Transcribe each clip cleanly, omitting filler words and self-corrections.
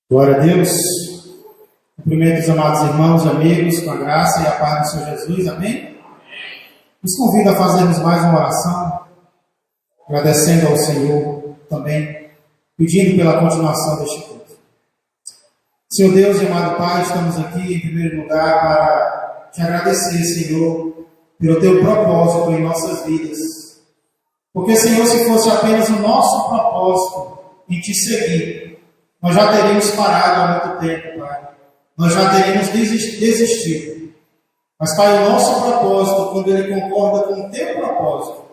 Glória a Deus. Cumprimento os amados irmãos e amigos com a graça e a paz do Senhor Jesus. Amém? Nos convido a fazermos mais uma oração, agradecendo ao Senhor também, pedindo pela continuação deste culto. Senhor Deus e amado Pai, estamos aqui em primeiro lugar para te agradecer, Senhor, pelo teu propósito em nossas vidas. Porque, Senhor, se fosse apenas o nosso propósito em te seguir, nós já teríamos parado há muito tempo, Pai. Nós já teríamos desistido. Mas, Pai, o nosso propósito, quando ele concorda com o teu propósito,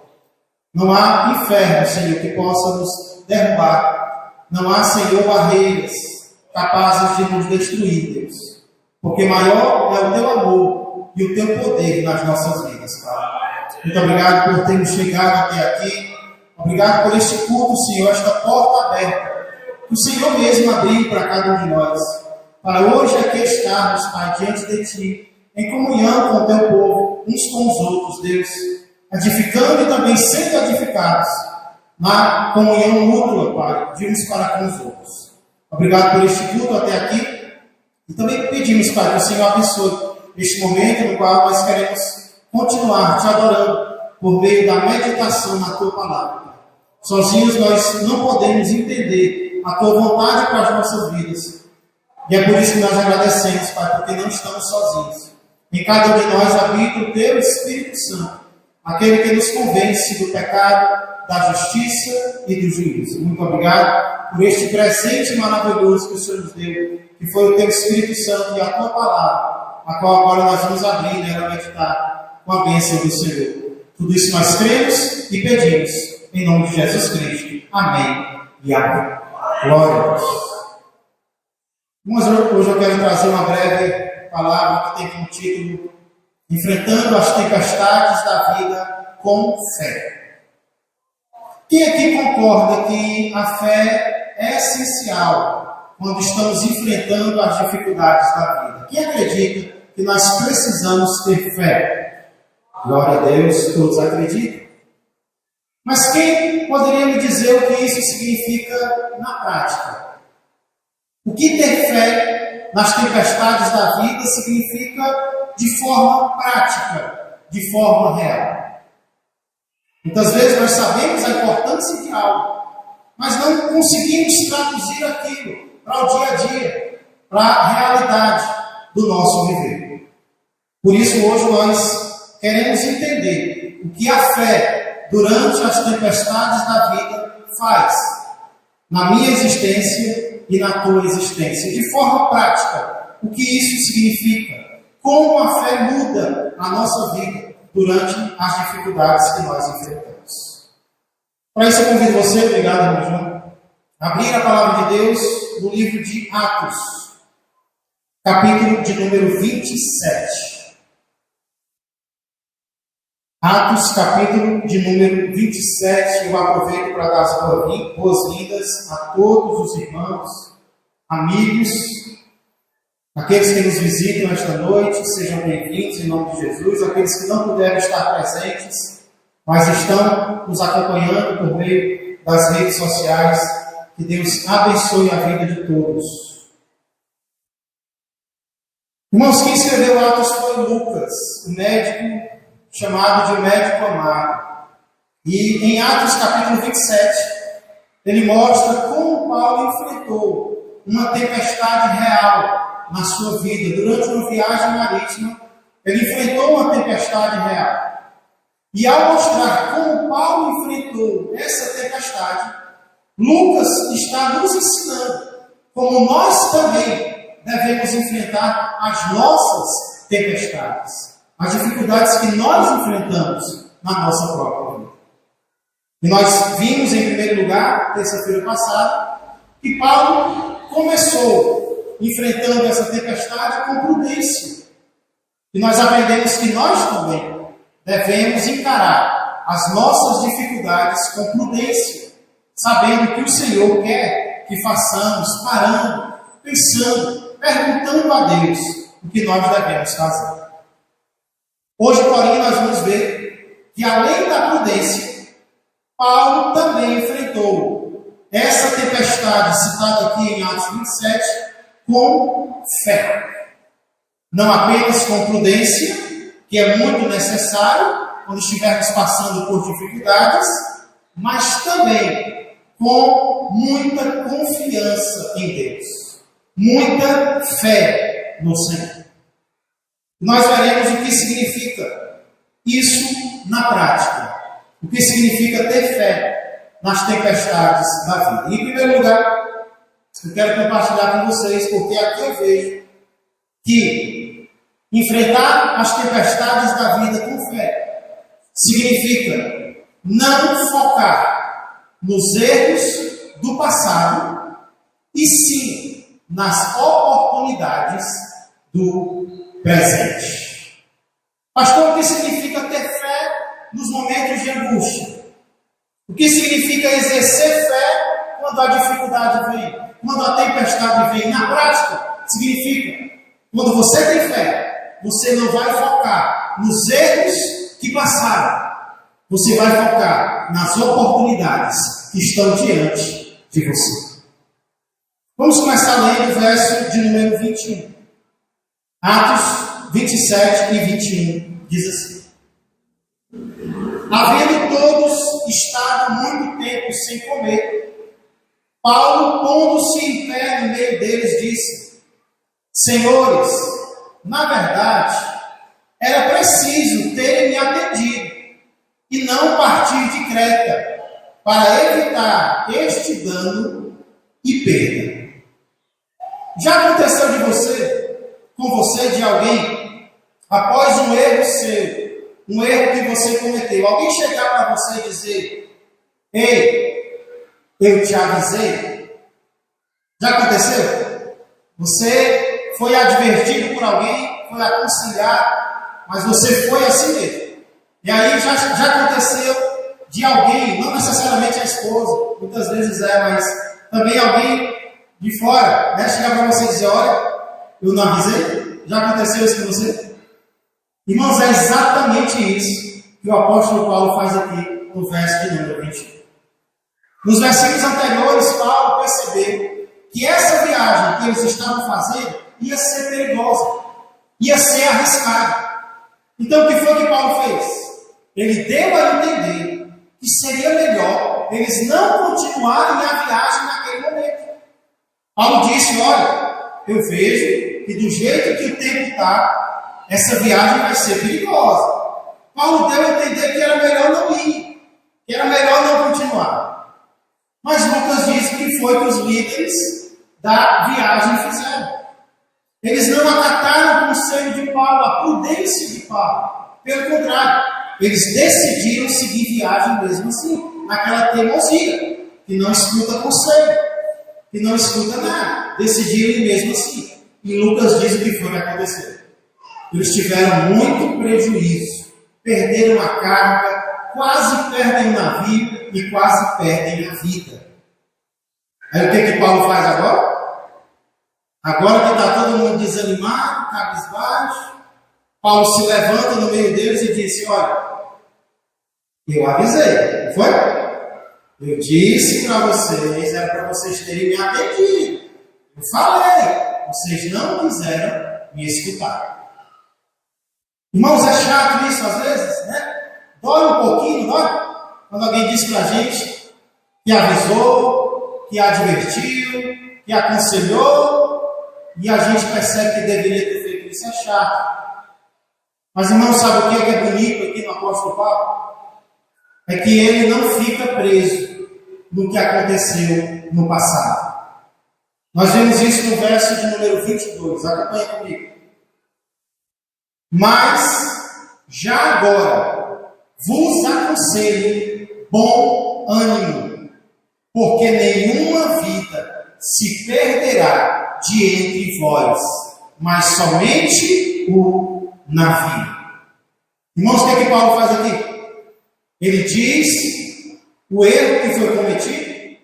não há inferno, Senhor, que possa nos derrubar. Não há, Senhor, barreiras capazes de nos destruir, Deus. Porque maior é o teu amor e o teu poder nas nossas vidas, Pai. Muito obrigado por termos chegado até aqui. Obrigado por este culto, Senhor, esta porta aberta. O Senhor mesmo abriu para cada um de nós, para hoje aqui estarmos, Pai, diante de Ti, em comunhão com o Teu povo, uns com os outros, Deus, edificando e também sendo edificados, na comunhão mútua, Pai, de uns para com os outros. Obrigado por este culto até aqui, e também pedimos, Pai, que o Senhor abençoe este momento no qual nós queremos continuar Te adorando, por meio da meditação na Tua palavra. Sozinhos nós não podemos entender a Tua vontade para as nossas vidas. E é por isso que nós agradecemos, Pai, porque não estamos sozinhos. Em cada um de nós habita o Teu Espírito Santo, aquele que nos convence do pecado, da justiça e do juízo. Muito obrigado por este presente maravilhoso que o Senhor nos deu, que foi o Teu Espírito Santo e a Tua palavra, a qual agora nós vamos abrir e nela meditar com a bênção do Senhor. Tudo isso nós cremos e pedimos, em nome de Jesus Cristo. Amém e amém. Glória a Deus. Mas hoje eu quero trazer uma breve palavra que tem como título Enfrentando as Tempestades da Vida com Fé. Quem aqui concorda que a fé é essencial quando estamos enfrentando as dificuldades da vida? Quem acredita que nós precisamos ter fé? Glória a Deus, todos acreditam. Mas quem poderia me dizer o que isso significa na prática? O que ter fé nas tempestades da vida significa de forma prática, de forma real? Muitas vezes nós sabemos a importância de algo, mas não conseguimos traduzir aquilo para o dia a dia, para a realidade do nosso viver. Por isso hoje nós queremos entender o que a fé durante as tempestades da vida faz na minha existência e na tua existência, de forma prática. O que isso significa? Como a fé muda a nossa vida durante as dificuldades que nós enfrentamos. Para isso eu convido você, obrigado, irmão João, a abrir a palavra de Deus no livro de Atos, capítulo de número 27. Atos, capítulo de número 27, eu aproveito para dar as boas-vindas a todos os irmãos, amigos, aqueles que nos visitam esta noite, sejam bem-vindos em nome de Jesus, aqueles que não puderam estar presentes, mas estão nos acompanhando por meio das redes sociais, que Deus abençoe a vida de todos. Irmãos, quem escreveu Atos foi Lucas, o médico chamado de médico amado. E em Atos capítulo 27, ele mostra como Paulo enfrentou uma tempestade real na sua vida. Durante uma viagem marítima, ele enfrentou uma tempestade real. E ao mostrar como Paulo enfrentou essa tempestade, Lucas está nos ensinando como nós também devemos enfrentar as nossas tempestades, as dificuldades que nós enfrentamos na nossa própria vida. E nós vimos, em primeiro lugar, terça-feira passada, que Paulo começou enfrentando essa tempestade com prudência. E nós aprendemos que nós também devemos encarar as nossas dificuldades com prudência, sabendo que o Senhor quer que façamos, parando, pensando, perguntando a Deus o que nós devemos fazer. Hoje, porém, nós vamos ver que, além da prudência, Paulo também enfrentou essa tempestade citada aqui em Atos 27 com fé. Não apenas com prudência, que é muito necessário quando estivermos passando por dificuldades, mas também com muita confiança em Deus, muita fé no Senhor. Nós veremos o que significa isso na prática, o que significa ter fé nas tempestades da vida. E, em primeiro lugar, eu quero compartilhar com vocês, porque aqui eu vejo que enfrentar as tempestades da vida com fé significa não focar nos erros do passado, e sim nas oportunidades do presente. Pastor, o que significa ter fé nos momentos de angústia? O que significa exercer fé quando a dificuldade vem? Quando a tempestade vem? Na prática, significa, quando você tem fé, você não vai focar nos erros que passaram. Você vai focar nas oportunidades que estão diante de você. Vamos começar lendo o verso de número 21. Atos 27 e 21 diz assim: havendo todos estado muito tempo sem comer, Paulo, pondo-se em pé no meio deles, disse: senhores, na verdade, era preciso terem me atendido e não partir de Creta, para evitar este dano e perda. Já aconteceu com você, de alguém, após um erro seu, um erro que você cometeu, alguém chegar para você e dizer: ei, eu te avisei? Já aconteceu? Você foi advertido por alguém, foi aconselhado, mas você foi assim mesmo. E aí já aconteceu de alguém, não necessariamente a esposa, muitas vezes mas também alguém de fora, né, chegar para você e dizer: olha, eu não avisei? Já aconteceu isso com você? Irmãos, é exatamente isso que o apóstolo Paulo faz aqui no verso de número 21. Nos versículos anteriores, Paulo percebeu que essa viagem que eles estavam fazendo ia ser perigosa, ia ser arriscada. Então, o que foi que Paulo fez? Ele deu a entender que seria melhor eles não continuarem a viagem naquele momento. Paulo disse: olha, eu vejo que do jeito que o tempo está, essa viagem vai ser perigosa. Paulo deu a entender que era melhor não ir, que era melhor não continuar. Mas Lucas diz que foi que os líderes da viagem fizeram. Eles não acataram o conselho de Paulo, a prudência de Paulo. Pelo contrário, eles decidiram seguir viagem mesmo assim, naquela teimosia, que não escuta conselho, que não escuta nada. Decidiram ir mesmo assim. E Lucas diz o que foi que aconteceu. Eles tiveram muito prejuízo, perderam a carga, quase perdem o navio e quase perdem a vida. Aí o que Paulo faz agora? Agora que está todo mundo desanimado, cabisbaixo, Paulo se levanta no meio deles e disse: olha, eu avisei, não foi? Eu disse para vocês, era para vocês terem me atendido. Eu falei, vocês não quiseram me escutar. Irmãos, é chato isso às vezes, né? Dói um pouquinho, dói? Quando alguém diz para a gente que avisou, que advertiu, que aconselhou, e a gente percebe que deveria ter feito isso. É chato. Mas, irmão, sabe o que é bonito aqui no apóstolo Paulo? É que ele não fica preso no que aconteceu no passado. Nós vemos isso no verso de número 22. Acompanha comigo. Mas, já agora, vos aconselho bom ânimo, porque nenhuma vida se perderá de entre vós, mas somente o navio. Irmãos, o que é que Paulo faz aqui? Ele diz o erro que foi cometido,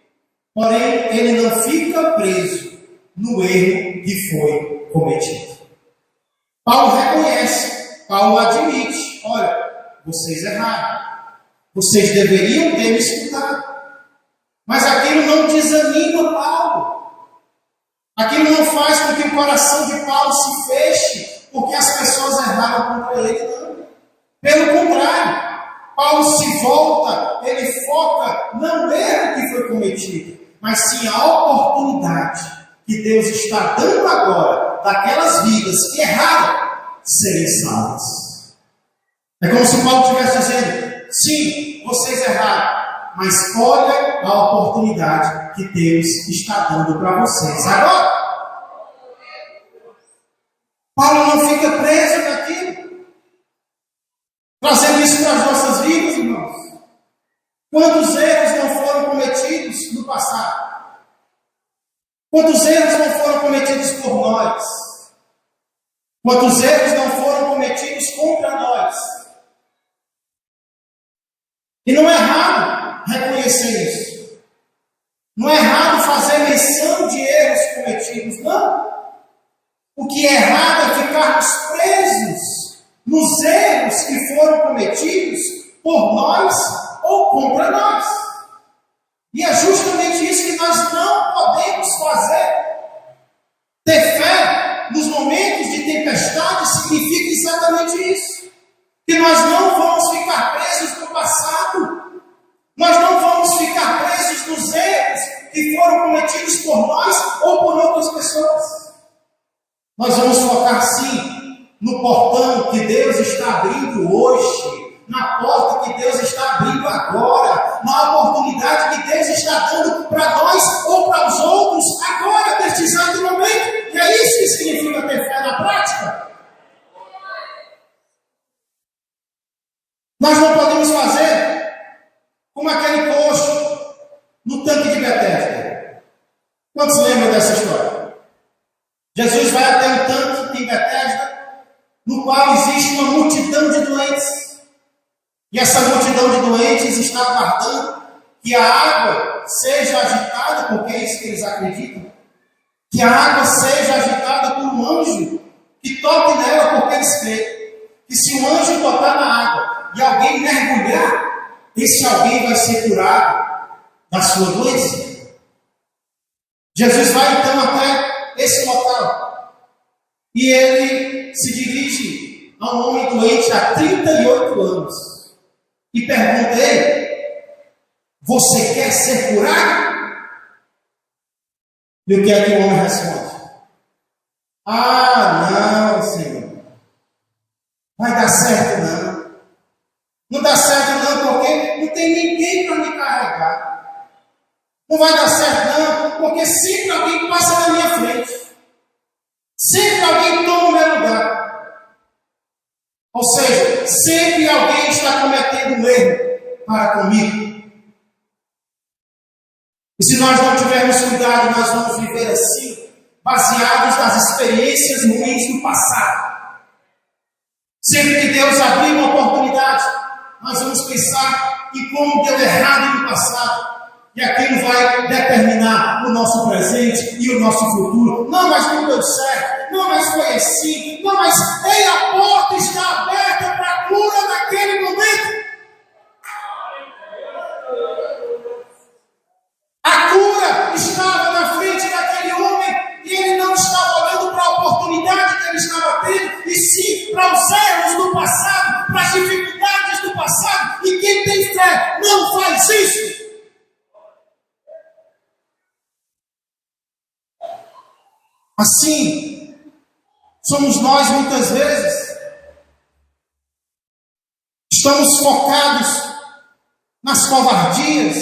porém ele não fica preso no erro que foi cometido. Paulo reconhece, Paulo admite: olha, vocês erraram, vocês deveriam ter me escutado. Mas aquilo não desanima Paulo. Aquilo não faz com que o coração de Paulo se feche, porque as pessoas erraram contra ele, não. Pelo contrário, Paulo se volta, ele foca não no erro que foi cometido, mas sim a oportunidade que Deus está dando agora daquelas vidas que erraram serem salvas. É como se Paulo estivesse dizendo: sim, vocês erraram, mas olha a oportunidade que Deus está dando para vocês agora. Paulo não fica preso naquilo, trazendo isso para as nossas vidas, irmãos. Quantos erros não foram cometidos no passado? Quantos erros não foram cometidos por nós? Quantos erros não foram cometidos contra nós? E não é errado reconhecer isso. Não é errado fazer menção de erros cometidos, não. O que é errado é ficarmos presos nos erros que foram cometidos por nós ou contra nós. E é justamente isso que nós não podemos fazer. Ter fé nos momentos de tempestade significa exatamente isso. Que nós não vamos ficar presos no passado. Nós não vamos ficar presos nos erros que foram cometidos por nós ou por outras pessoas. Nós vamos focar sim no portão que Deus está abrindo hoje, na porta que Deus está abrindo agora, na oportunidade que Deus está dando para nós ou para os outros agora, neste exato momento. E é isso que significa ter fé na prática. Nós não podemos fazer como aquele coxo no tanque de Betesda. Quantos lembram dessa história? Jesus vai até o tanque de Betesda, no qual existe uma multidão de doentes. E essa multidão de doentes está aguardando que a água seja agitada, porque é isso que eles acreditam. Que a água seja agitada por um anjo que toque nela, porque eles creem. Que se um anjo tocar na água e alguém mergulhar, esse alguém vai ser curado da sua doença. Jesus vai então até esse local e ele se dirige a um homem doente há 38 anos e pergunta a ele: você quer ser curado? E o que é que o homem responde? Ah, não, Senhor, vai dar certo não. Não dá certo não, porque não tem ninguém para me carregar. Não vai dar certo não, porque sempre alguém passa na minha frente. Sempre alguém toma o meu lugar. Ou seja, sempre alguém está cometendo um erro para comigo. E se nós não tivermos cuidado, nós vamos viver assim, baseados nas experiências ruins do passado. Sempre que Deus abrir uma oportunidade, nós vamos pensar em como deu errado no passado. E aquilo vai determinar o nosso presente e o nosso futuro. Não, mas não deu certo. Não, mas foi assim. Não, mas ei, a porta está aberta para a cura naquele momento. A cura estava na frente daquele homem e ele não estava olhando para a oportunidade que ele estava tendo, e sim para os erros do passado, para as dificuldades do passado. E quem tem fé não faz isso. Assim, somos nós muitas vezes. Estamos focados nas covardias,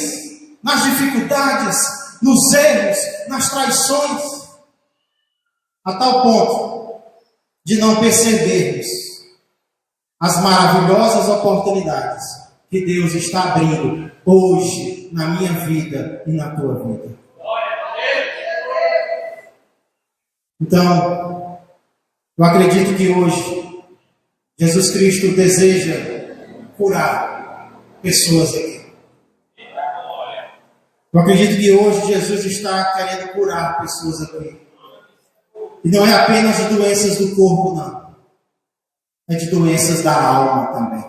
nas dificuldades, nos erros, nas traições, a tal ponto de não percebermos as maravilhosas oportunidades que Deus está abrindo hoje na minha vida e na tua vida. Então, eu acredito que hoje Jesus Cristo deseja curar pessoas aqui. Eu acredito que hoje Jesus está querendo curar pessoas aqui. E não é apenas de doenças do corpo, não. É de doenças da alma também.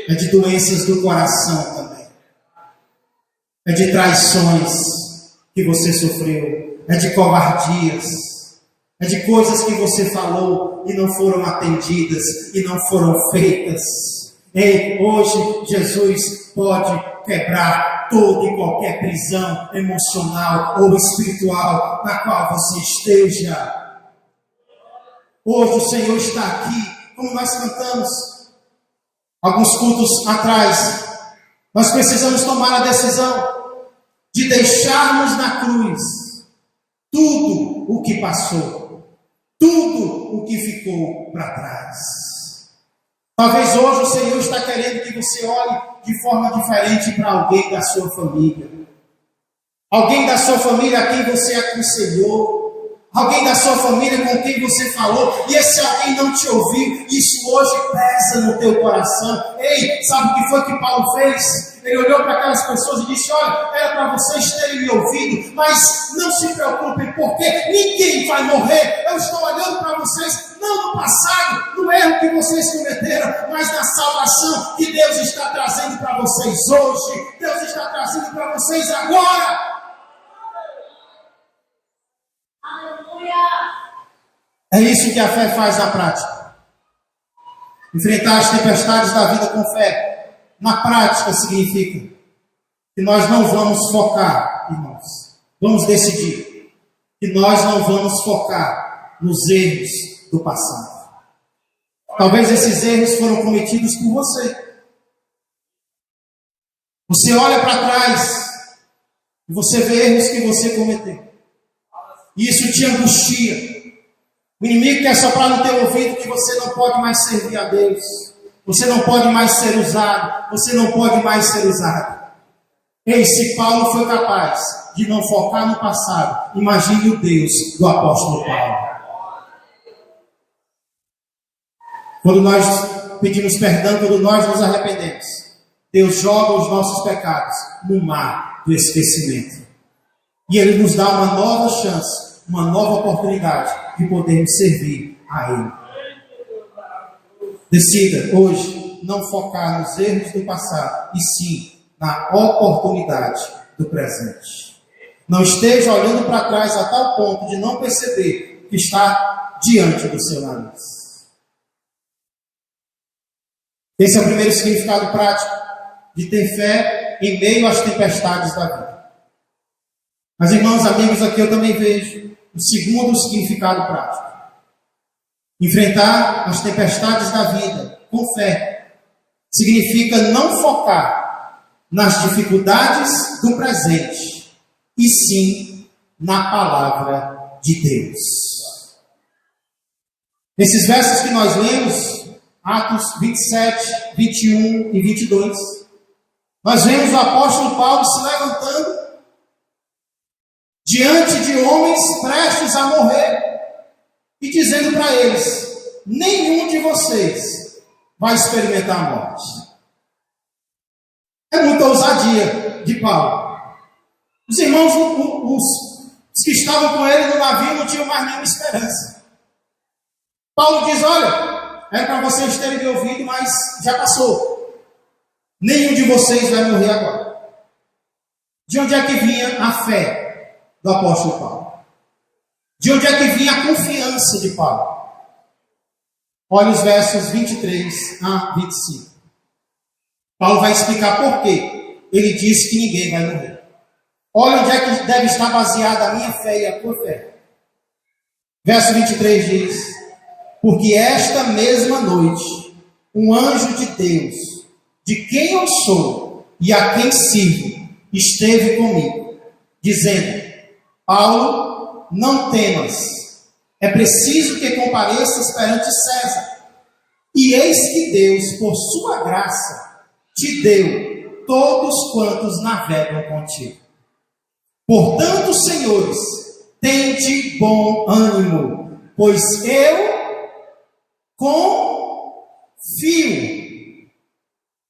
É de doenças do coração também. É de traições que você sofreu. é de covardias, é de coisas que você falou e não foram atendidas e não foram feitas. Ei, hoje Jesus pode quebrar toda e qualquer prisão emocional ou espiritual na qual você esteja. Hoje o Senhor está aqui, como nós cantamos alguns cultos atrás. Nós precisamos tomar a decisão de deixarmos na cruz tudo o que passou, tudo o que ficou para trás. Talvez hoje o Senhor está querendo que você olhe de forma diferente para alguém da sua família. Alguém da sua família a quem você aconselhou. Alguém da sua família com quem você falou. E esse alguém não te ouviu. Isso hoje pesa no teu coração. Ei, sabe o que foi que Paulo fez? Ele olhou para aquelas pessoas e disse: olha, era para vocês terem me ouvido, mas não se preocupem, porque ninguém vai morrer. Eu estou olhando para vocês, não no passado, no erro que vocês cometeram, mas na salvação que Deus está trazendo para vocês hoje. Deus está trazendo para vocês agora. É isso que a fé faz na prática. Enfrentar as tempestades da vida com fé, na prática, significa que nós não vamos focar, irmãos. Vamos decidir que nós não vamos focar nos erros do passado. Talvez esses erros foram cometidos por você. Você olha para trás e você vê erros que você cometeu. E isso te angustia. O inimigo quer soprar no teu ouvido que você não pode mais servir a Deus. Você não pode mais ser usado. Você não pode mais ser usado. Ei, se Paulo foi capaz de não focar no passado, imagine o Deus do apóstolo Paulo. Quando nós pedimos perdão, quando nós nos arrependemos, Deus joga os nossos pecados no mar do esquecimento. E Ele nos dá uma nova chance, uma nova oportunidade de podermos servir a Ele. Decida hoje não focar nos erros do passado, e sim na oportunidade do presente. Não esteja olhando para trás a tal ponto de não perceber que está diante do seu nariz. Esse é o primeiro significado prático de ter fé em meio às tempestades da vida. Mas, irmãos, amigos, aqui eu também vejo o segundo significado prático. Enfrentar as tempestades da vida com fé significa não focar nas dificuldades do presente, e sim na palavra de Deus. Esses versos que nós lemos, Atos 27, 21 e 22, nós vemos o apóstolo Paulo se levantando diante de homens prestes a morrer e dizendo para eles: nenhum de vocês vai experimentar a morte. É muita ousadia de Paulo. Os irmãos, os que estavam com ele no navio, não tinham mais nenhuma esperança. Paulo diz: olha, é para vocês terem me ouvido, mas já passou. Nenhum de vocês vai morrer agora. De onde é que vinha a fé do apóstolo Paulo? De onde é que vinha a confiança de Paulo? Olha os versos 23 a 25. Paulo vai explicar por quê ele disse que ninguém vai morrer. Olha onde é que deve estar baseada a minha fé e a tua fé. Verso 23 diz: porque esta mesma noite, um anjo de Deus, de quem eu sou e a quem sirvo, esteve comigo, dizendo: Paulo, não temas, é preciso que compareças perante César. E eis que Deus, por sua graça, te deu todos quantos navegam contigo. Portanto, senhores, tende bom ânimo, pois eu confio.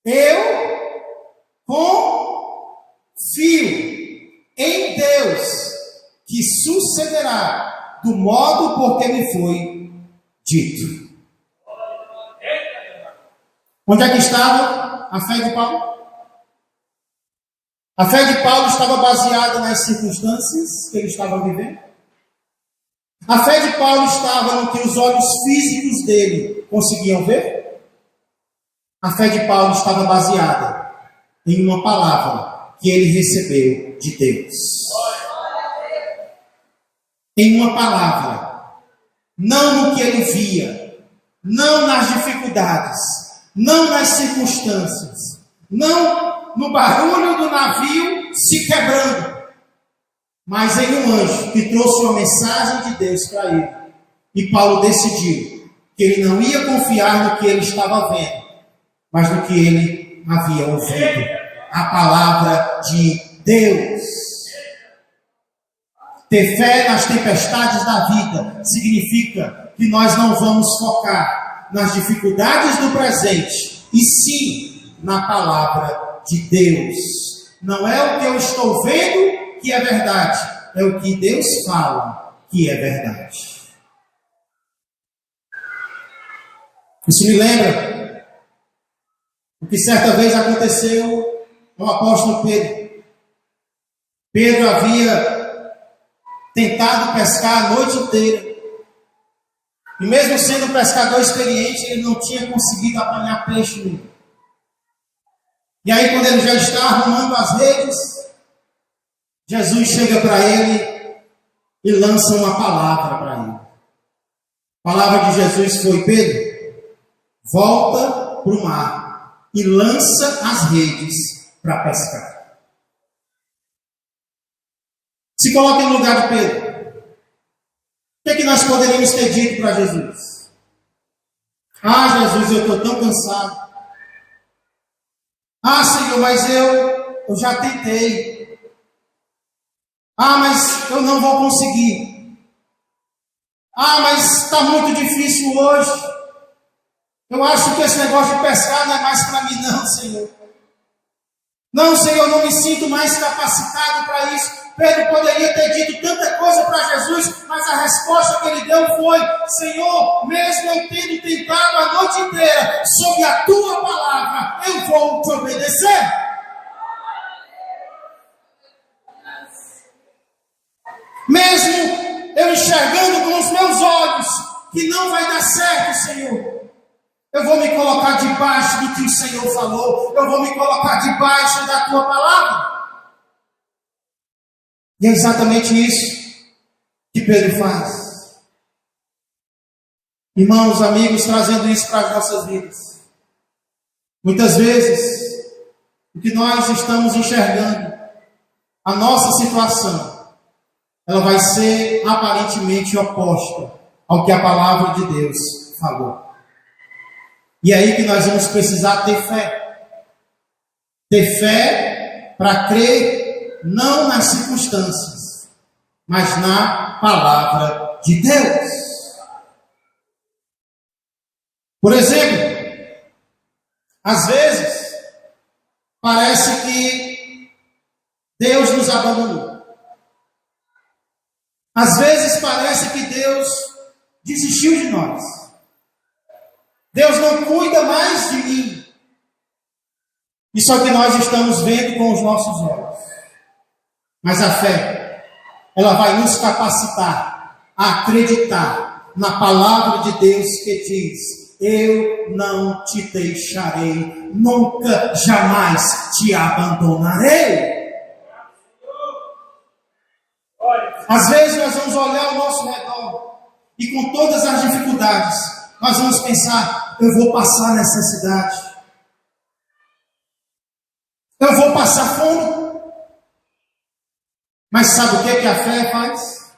Eu confio em Deus, que sucederá do modo por que me foi dito. Onde é que estava a fé de Paulo? A fé de Paulo estava baseada nas circunstâncias que ele estava vivendo? A fé de Paulo estava no que os olhos físicos dele conseguiam ver? A fé de Paulo estava baseada em uma palavra que ele recebeu de Deus. Em uma palavra, não no que ele via, não nas dificuldades, não nas circunstâncias, não no barulho do navio se quebrando, mas em um anjo que trouxe uma mensagem de Deus para ele. E Paulo decidiu que ele não ia confiar no que ele estava vendo, mas no que ele havia ouvido, a palavra de Deus. Ter fé nas tempestades da vida significa que nós não vamos focar nas dificuldades do presente, e sim na palavra de Deus. Não é o que eu estou vendo que é verdade, é o que Deus fala que é verdade. Isso me lembra o que certa vez aconteceu com o apóstolo Pedro. Pedro havia tentado pescar a noite inteira, e mesmo sendo um pescador experiente, ele não tinha conseguido apanhar peixe nenhum. E aí, quando ele já está arrumando as redes, Jesus chega para ele e lança uma palavra para ele. A palavra de Jesus foi: Pedro, volta para o mar e lança as redes para pescar. Se coloque no lugar de Pedro. O que é que nós poderíamos ter dito para Jesus? Ah, Jesus, eu estou tão cansado. Ah, Senhor, mas eu já tentei. Ah, mas eu não vou conseguir. Ah, mas está muito difícil hoje. Eu acho que esse negócio de pescar não é mais para mim não, Senhor. Não, Senhor, eu não me sinto mais capacitado para isso. Pedro poderia ter dito tanta coisa para Jesus, mas a resposta que ele deu foi: Senhor, mesmo eu tendo tentado a noite inteira, sob a tua palavra, eu vou te obedecer. Mesmo eu enxergando com os meus olhos que não vai dar certo, Senhor, eu vou me colocar debaixo do que o Senhor falou, eu vou me colocar debaixo da tua palavra. E é exatamente isso que Pedro faz. Irmãos, amigos, trazendo isso para as nossas vidas. Muitas vezes, o que nós estamos enxergando, a nossa situação, ela vai ser aparentemente oposta ao que a palavra de Deus falou. E é aí que nós vamos precisar ter fé. Ter fé para crer não nas circunstâncias, mas na palavra de Deus. Por exemplo, às vezes parece que Deus nos abandonou. Às vezes parece que Deus desistiu de nós. Deus não cuida mais de mim. Isso é o que nós estamos vendo com os nossos olhos. Mas a fé, ela vai nos capacitar a acreditar na palavra de Deus que diz: eu não te deixarei, nunca, jamais te abandonarei. Às vezes nós vamos olhar ao nosso redor e com todas as dificuldades, nós vamos pensar: eu vou passar necessidade, eu vou passar fome. Mas sabe o que a fé faz?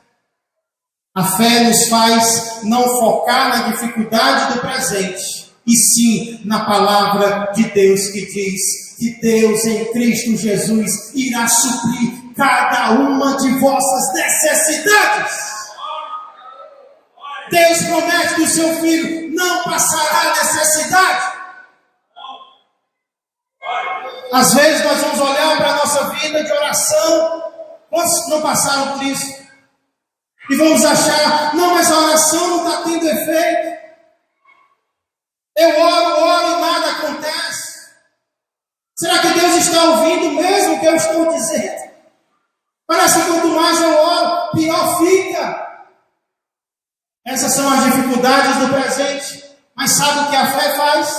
A fé nos faz não focar na dificuldade do presente, e sim na palavra de Deus que diz que Deus em Cristo Jesus irá suprir cada uma de vossas necessidades. Deus promete que o seu filho não passará necessidade. Às vezes nós vamos olhar para a nossa vida de oração. Quantos não passaram por isso? E vamos achar: não, mas a oração não está tendo efeito. Eu oro e nada acontece. Será que Deus está ouvindo mesmo o que eu estou dizendo? Parece que quanto mais eu oro, pior fica. Essas são as dificuldades do presente. Mas sabe o que a fé faz?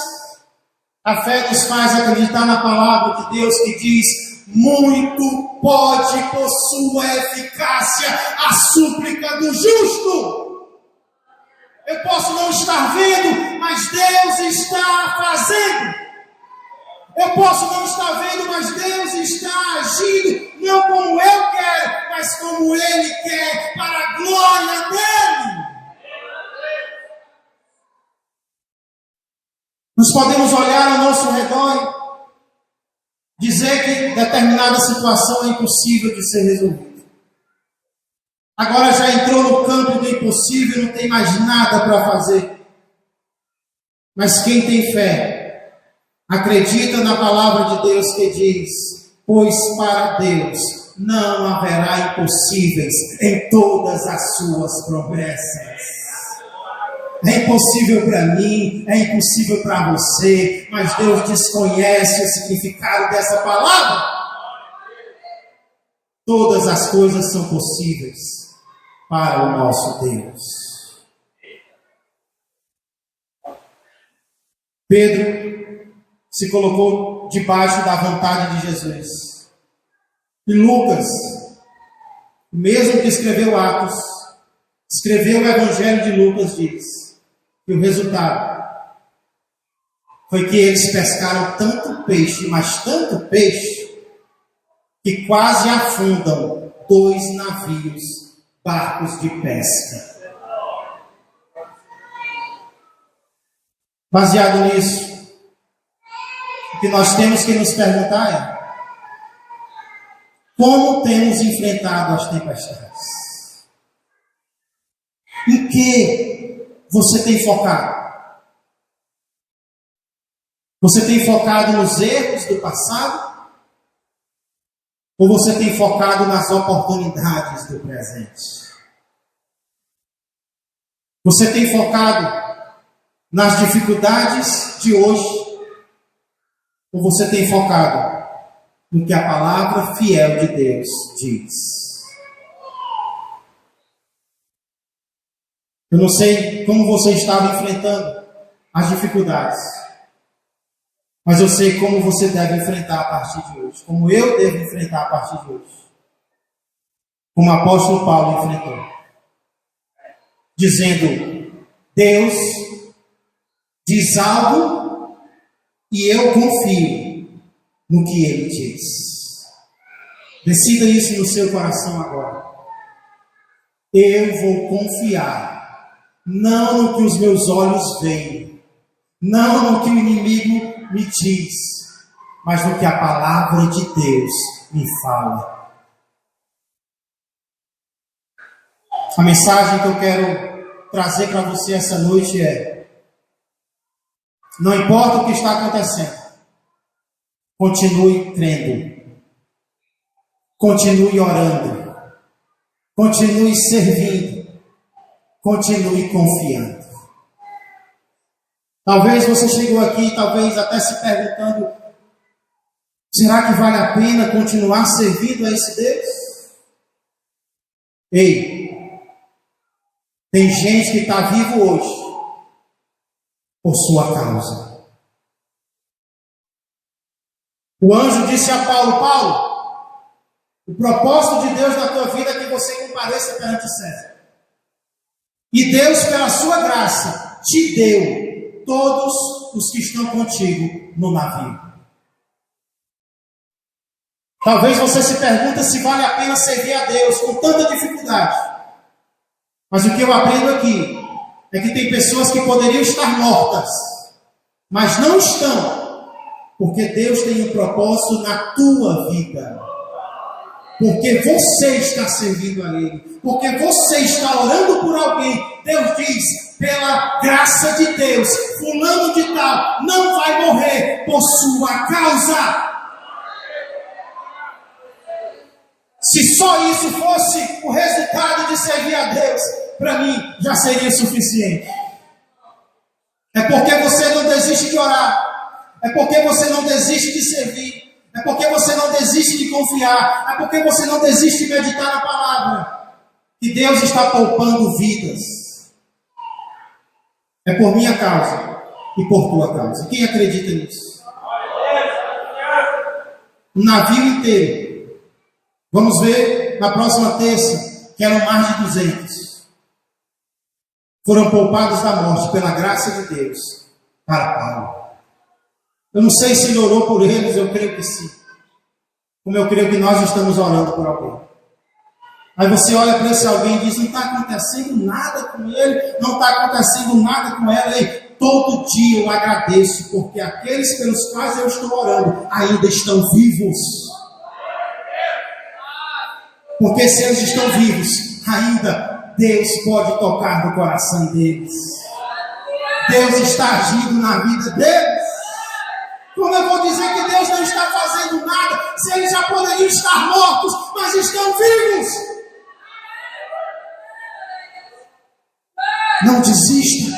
A fé nos faz acreditar na palavra de Deus que diz: muito pode por sua eficácia a súplica do justo. Eu posso não estar vendo, mas Deus está fazendo. Eu posso não estar vendo, mas Deus está agindo, não como eu quero, mas como Ele quer, para a glória dEle. Nós podemos olhar ao nosso redor e dizer que determinada situação é impossível de ser resolvida. Agora já entrou no campo do impossível e não tem mais nada para fazer. Mas quem tem fé acredita na palavra de Deus que diz: pois para Deus não haverá impossíveis em todas as suas promessas. É impossível para mim, é impossível para você, mas Deus desconhece o significado dessa palavra. Todas as coisas são possíveis para o nosso Deus. Pedro se colocou debaixo da vontade de Jesus. E Lucas, mesmo que escreveu Atos, escreveu o Evangelho de Lucas, diz que o resultado foi que eles pescaram tanto peixe, mas tanto peixe, que quase afundam 2 navios, barcos de pesca. Baseado nisso, o que nós temos que nos perguntar é: como temos enfrentado as tempestades? Em que você tem focado? Você tem focado nos erros do passado? Ou você tem focado nas oportunidades do presente? Você tem focado nas dificuldades de hoje? Ou você tem focado no que a palavra fiel de Deus diz? Eu não sei como você estava enfrentando as dificuldades, mas eu sei como você deve enfrentar a partir de hoje, como eu devo enfrentar a partir de hoje, como o apóstolo Paulo enfrentou, dizendo: Deus diz algo e eu confio no que Ele diz. Decida isso no seu coração agora. Eu vou confiar não no que os meus olhos veem, não no que o inimigo me diz, mas no que a palavra de Deus me fala. A mensagem que eu quero trazer para você essa noite é: não importa o que está acontecendo, continue crendo, continue orando, continue servindo, continue confiando. Talvez você chegou aqui, talvez até se perguntando: será que vale a pena continuar servindo a esse Deus? Ei, tem gente que está vivo hoje por sua causa. O anjo disse a Paulo: Paulo, o propósito de Deus na tua vida é que você compareça perante César. E Deus, pela sua graça, te deu todos os que estão contigo no navio. Talvez você se pergunte se vale a pena servir a Deus com tanta dificuldade. Mas o que eu aprendo aqui é que tem pessoas que poderiam estar mortas, mas não estão, porque Deus tem um propósito na tua vida. Porque você está servindo a Ele, porque você está orando por alguém. Deus diz: pela graça de Deus, fulano de tal não vai morrer por sua causa. Se só isso fosse o resultado de servir a Deus, para mim já seria suficiente. É porque você não desiste de orar, é porque você não desiste de servir, é porque você não desiste de confiar, é porque você não desiste de meditar na palavra, que Deus está poupando vidas. É por minha causa e por tua causa. Quem acredita nisso? O navio inteiro. Vamos ver na próxima terça, que eram mais de 200. Foram poupados da morte pela graça de Deus para Paulo. Eu não sei se ele orou por eles, eu creio que sim. Como eu creio que nós estamos orando por alguém. Aí você olha para esse alguém e diz, não está acontecendo nada com ele, não está acontecendo nada com ela. E todo dia eu agradeço, porque aqueles pelos quais eu estou orando ainda estão vivos. Porque se eles estão vivos, ainda Deus pode tocar no coração deles. Deus está agindo na vida deles. Como eu vou dizer que Deus não está fazendo nada, se eles já poderiam estar mortos, mas estão vivos? Não desista.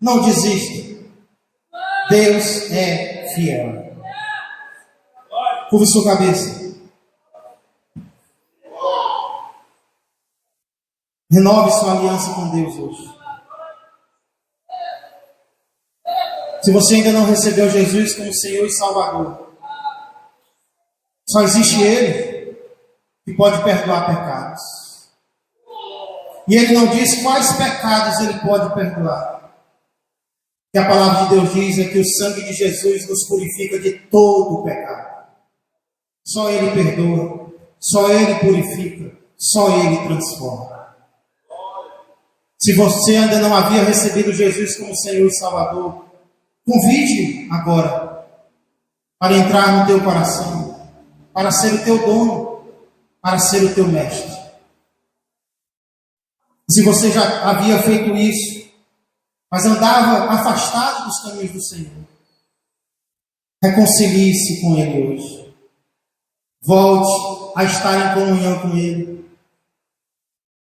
Não desista. Deus é fiel. Curva sua cabeça. Renove sua aliança com Deus hoje. Se você ainda não recebeu Jesus como Senhor e Salvador, só existe Ele que pode perdoar pecados. E Ele não diz quais pecados Ele pode perdoar. O que a palavra de Deus diz é que o sangue de Jesus nos purifica de todo o pecado. Só Ele perdoa, só Ele purifica, só Ele transforma. Se você ainda não havia recebido Jesus como Senhor e Salvador, convide-o agora para entrar no teu coração, para ser o teu dono, para ser o teu mestre. Se você já havia feito isso, mas andava afastado dos caminhos do Senhor, reconcilie-se com Ele hoje. Volte a estar em comunhão com Ele.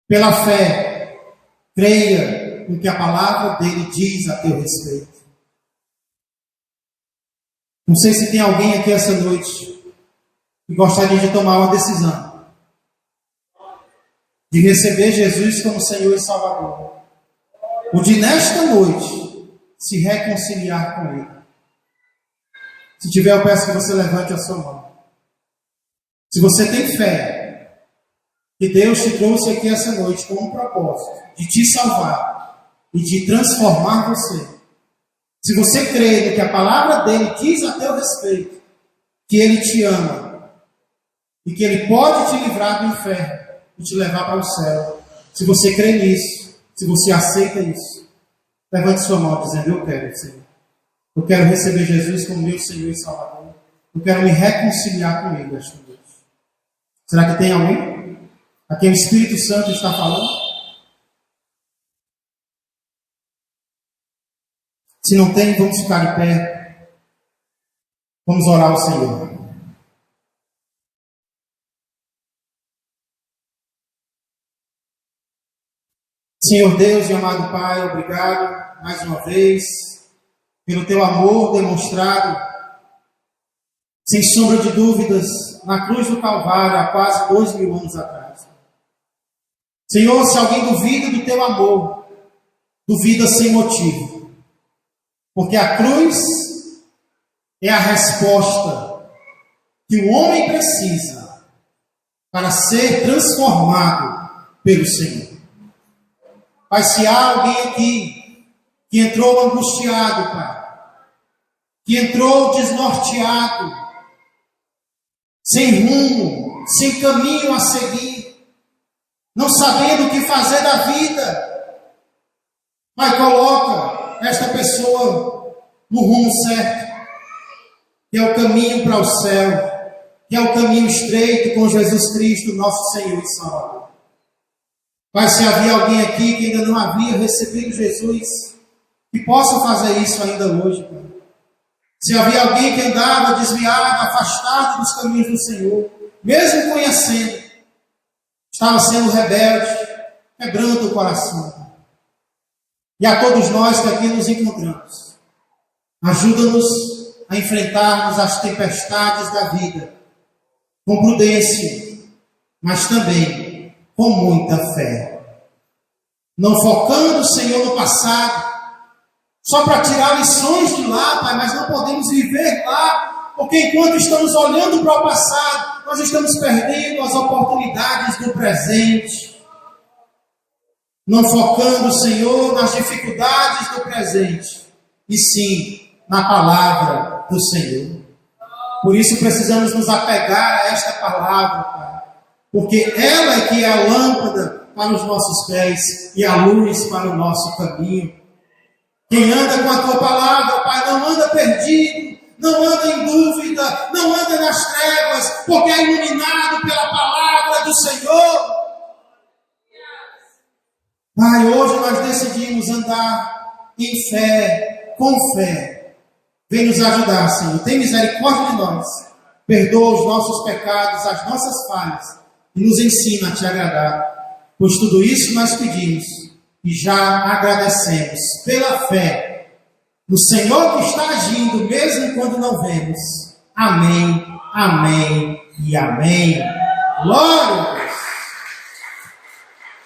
Pela fé, creia no que a palavra dele diz a teu respeito. Não sei se tem alguém aqui essa noite que gostaria de tomar uma decisão de receber Jesus como Senhor e Salvador, ou de nesta noite se reconciliar com Ele. Se tiver, eu peço que você levante a sua mão. Se você tem fé que Deus te trouxe aqui essa noite com um propósito de te salvar e de transformar você, se você crê no que a palavra dele diz a teu respeito, que ele te ama e que ele pode te livrar do inferno e te levar para o céu, se você crê nisso, se você aceita isso, levante sua mão dizendo, eu quero, Senhor. Eu quero receber Jesus como meu Senhor e Salvador. Eu quero me reconciliar com Ele esta noite. Será que tem alguém a quem o Espírito Santo está falando? Se não tem, vamos ficar de pé. Vamos orar ao Senhor. Senhor Deus e amado Pai, obrigado mais uma vez pelo teu amor demonstrado, sem sombra de dúvidas, na cruz do Calvário há quase 2000 anos atrás. Senhor, se alguém duvida do teu amor, duvida sem motivo. Porque a cruz é a resposta que o homem precisa para ser transformado pelo Senhor. Pai, se há alguém aqui que entrou angustiado, Pai, que entrou desnorteado, sem rumo, sem caminho a seguir, não sabendo o que fazer da vida, Pai, coloca esta pessoa no rumo certo, que é o caminho para o céu, que é o caminho estreito com Jesus Cristo, nosso Senhor e Salvador. Pai, se havia alguém aqui que ainda não havia recebido Jesus, que possa fazer isso ainda hoje, Pai. Se havia alguém que andava desviado, afastado dos caminhos do Senhor, mesmo conhecendo, estava sendo rebelde, quebrando o coração. E a todos nós que aqui nos encontramos, ajuda-nos a enfrentarmos as tempestades da vida com prudência, mas também com muita fé. não focando, Senhor, no passado, só para tirar lições de lá, Pai, mas não podemos viver lá, porque enquanto estamos olhando para o passado, nós estamos perdendo as oportunidades do presente, não focando, Senhor, nas dificuldades do presente, e sim na palavra do Senhor. Por isso precisamos nos apegar a esta palavra, Pai, porque ela é que é a lâmpada para os nossos pés e a luz para o nosso caminho. Quem anda com a tua palavra, Pai, não anda perdido, não anda em dúvida, não anda nas trevas, porque é iluminado pela palavra do Senhor. Pai, hoje nós decidimos andar em fé, com fé. Vem nos ajudar, Senhor. Tem misericórdia de nós. Perdoa os nossos pecados, as nossas falhas e nos ensina a te agradar. Pois tudo isso nós pedimos e já agradecemos pela fé no Senhor que está agindo, mesmo quando não vemos. Amém, amém e amém. Glória!